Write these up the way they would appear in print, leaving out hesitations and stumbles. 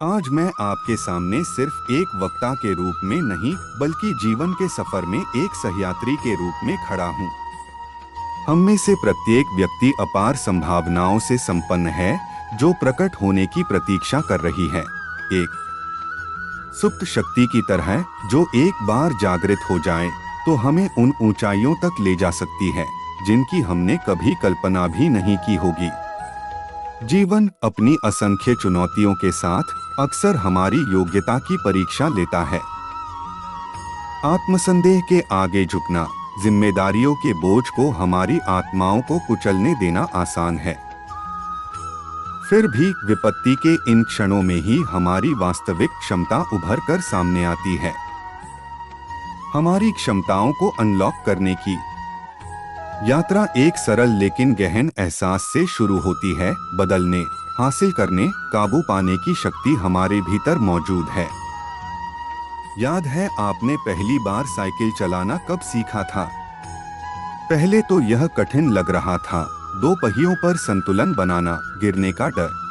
आज मैं आपके सामने सिर्फ एक वक्ता के रूप में नहीं बल्कि जीवन के सफर में एक सहयात्री के रूप में खड़ा हूँ। हम में से प्रत्येक व्यक्ति अपार संभावनाओं से संपन्न है जो प्रकट होने की प्रतीक्षा कर रही है, एक सुप्त शक्ति की तरह जो एक बार जागृत हो जाए तो हमें उन ऊंचाइयों तक ले जा सकती है जिनकी हमने कभी कल्पना भी नहीं की होगी। जीवन अपनी असंख्य चुनौतियों के साथ अक्सर हमारी योग्यता की परीक्षा लेता है। आत्मसंदेह के आगे झुकना, जिम्मेदारियों के बोझ को हमारी आत्माओं को कुचलने देना आसान है। फिर भी विपत्ति के इन क्षणों में ही हमारी वास्तविक क्षमता उभर कर सामने आती है। हमारी क्षमताओं को अनलॉक करने की यात्रा एक सरल लेकिन गहन एहसास से शुरू होती है। बदलने, हासिल करने, काबू पाने की शक्ति हमारे भीतर मौजूद है। याद है आपने पहली बार साइकिल चलाना कब सीखा था? पहले तो यह कठिन लग रहा था, दो पहियों पर संतुलन बनाना, गिरने का डर।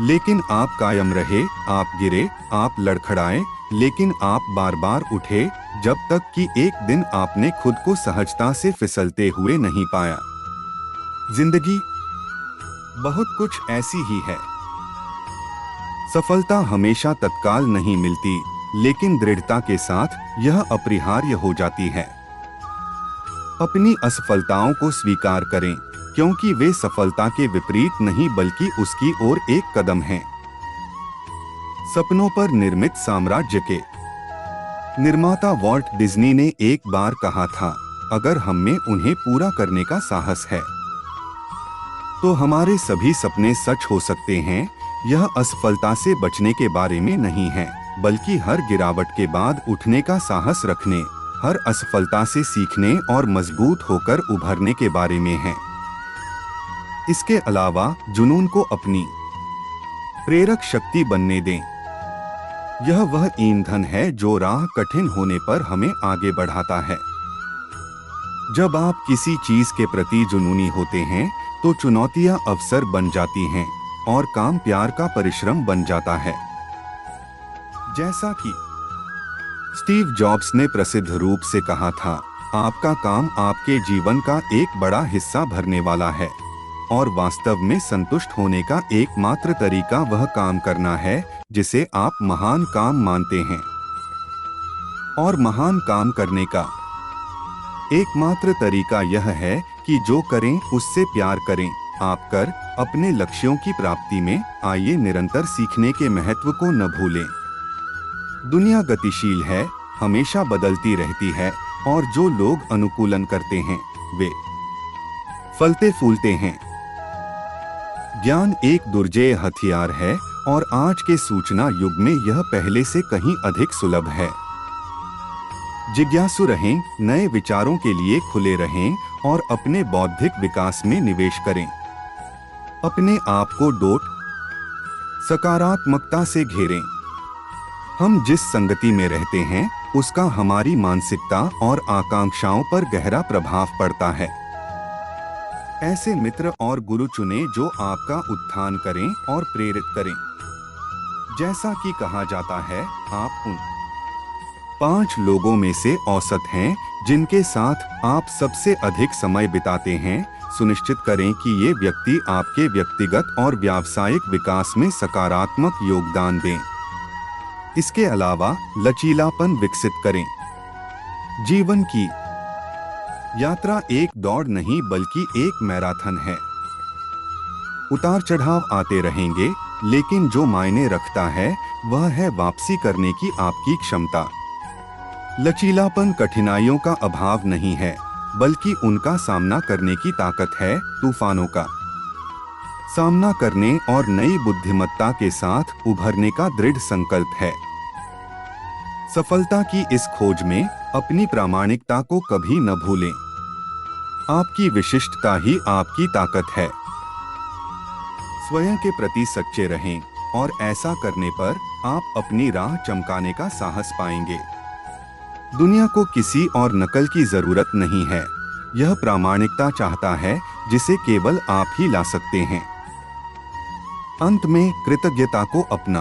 लेकिन आप कायम रहे, आप गिरे, आप लड़खड़ाए, लेकिन आप बार बार उठे, जब तक कि एक दिन आपने खुद को सहजता से फिसलते हुए नहीं पाया। जिंदगी बहुत कुछ ऐसी ही है। सफलता हमेशा तत्काल नहीं मिलती, लेकिन दृढ़ता के साथ यह अपरिहार्य हो जाती है। अपनी असफलताओं को स्वीकार करें, क्योंकि वे सफलता के विपरीत नहीं बल्कि उसकी ओर एक कदम हैं। सपनों पर निर्मित साम्राज्य के निर्माता वॉल्ट डिज्नी ने एक बार कहा था, अगर हम में उन्हें पूरा करने का साहस है तो हमारे सभी सपने सच हो सकते हैं। यह असफलता से बचने के बारे में नहीं है, बल्कि हर गिरावट के बाद उठने का साहस रखने, हर असफलता से सीखने और मजबूत होकर उभरने के बारे में है। इसके अलावा जुनून को अपनी प्रेरक शक्ति बनने दें। यह वह ईंधन है जो राह कठिन होने पर हमें आगे बढ़ाता है। जब आप किसी चीज के प्रति जुनूनी होते हैं तो चुनौतियां अवसर बन जाती हैं और काम प्यार का परिश्रम बन जाता है। जैसा कि स्टीव जॉब्स ने प्रसिद्ध रूप से कहा था, आपका काम आपके जीवन का एक बड़ा हिस्सा भरने वाला है और वास्तव में संतुष्ट होने का एकमात्र तरीका वह काम करना है जिसे आप महान काम मानते हैं। और महान काम करने का एकमात्र तरीका यह है कि जो करें उससे प्यार करें। आप कर अपने लक्ष्यों की प्राप्ति में आइए निरंतर सीखने के महत्व को न भूलें। दुनिया गतिशील है, हमेशा बदलती रहती है और जो लोग अनुकूलन करते हैं वे फलते फूलते हैं। ज्ञान एक दुर्जेय हथियार है और आज के सूचना युग में यह पहले से कहीं अधिक सुलभ है। जिज्ञासु रहें, नए विचारों के लिए खुले रहें और अपने बौद्धिक विकास में निवेश करें। अपने आप को डोट सकारात्मकता से घेरें। हम जिस संगति में रहते हैं उसका हमारी मानसिकता और आकांक्षाओं पर गहरा प्रभाव पड़ता है। ऐसे मित्र और गुरु चुनें जो आपका उत्थान करें और प्रेरित करें। जैसा कि कहा जाता है, आप उन 5 लोगों में से औसत हैं जिनके साथ आप सबसे अधिक समय बिताते हैं। सुनिश्चित करें कि ये व्यक्ति आपके व्यक्तिगत और व्यावसायिक विकास में सकारात्मक योगदान दें। इसके अलावा लचीलापन विकसित करें। जीवन की यात्रा एक दौड़ नहीं बल्कि एक मैराथन है। उतार चढ़ाव आते रहेंगे, लेकिन जो मायने रखता है वह है वापसी करने की आपकी क्षमता। लचीलापन कठिनाइयों का अभाव नहीं है, बल्कि उनका सामना करने की ताकत है। तूफानों का सामना करने और नई बुद्धिमत्ता के साथ उभरने का दृढ़ संकल्प है। सफलता की इस खोज में अपनी प्रामाणिकता को कभी न भूलें। आपकी विशिष्टता ही आपकी ताकत है। स्वयं के प्रति सच्चे रहें और ऐसा करने पर आप अपनी राह चमकाने का साहस पाएंगे। दुनिया को किसी और नकल की जरूरत नहीं है। यह प्रामाणिकता चाहता है जिसे केवल आप ही ला सकते हैं। अंत में कृतज्ञता को अपना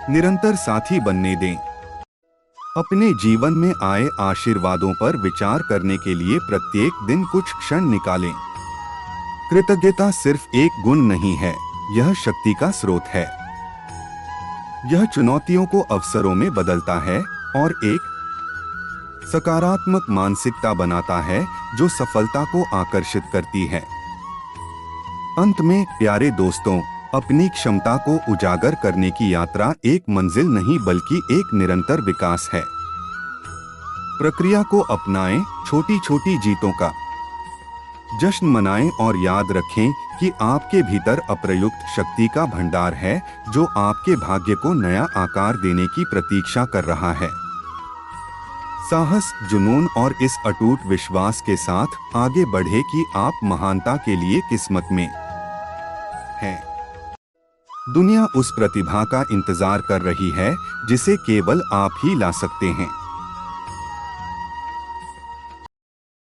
निरंतर साथी बनने दें। अपने जीवन में आए आशीर्वादों पर विचार करने के लिए प्रत्येक दिन कुछ क्षण निकालें। कृतज्ञता सिर्फ एक गुण नहीं है, यह शक्ति का स्रोत है। यह चुनौतियों को अवसरों में बदलता है और एक सकारात्मक मानसिकता बनाता है जो सफलता को आकर्षित करती है। अंत में प्यारे दोस्तों, अपनी क्षमता को उजागर करने की यात्रा एक मंजिल नहीं बल्कि एक निरंतर विकास है। प्रक्रिया को अपनाएं, छोटी छोटी जीतों का जश्न मनाएं और याद रखें कि आपके भीतर अप्रयुक्त शक्ति का भंडार है जो आपके भाग्य को नया आकार देने की प्रतीक्षा कर रहा है। साहस, जुनून और इस अटूट विश्वास के साथ आगे बढ़े कि आप महानता के लिए किस्मत में हैं। दुनिया उस प्रतिभा का इंतजार कर रही है जिसे केवल आप ही ला सकते हैं।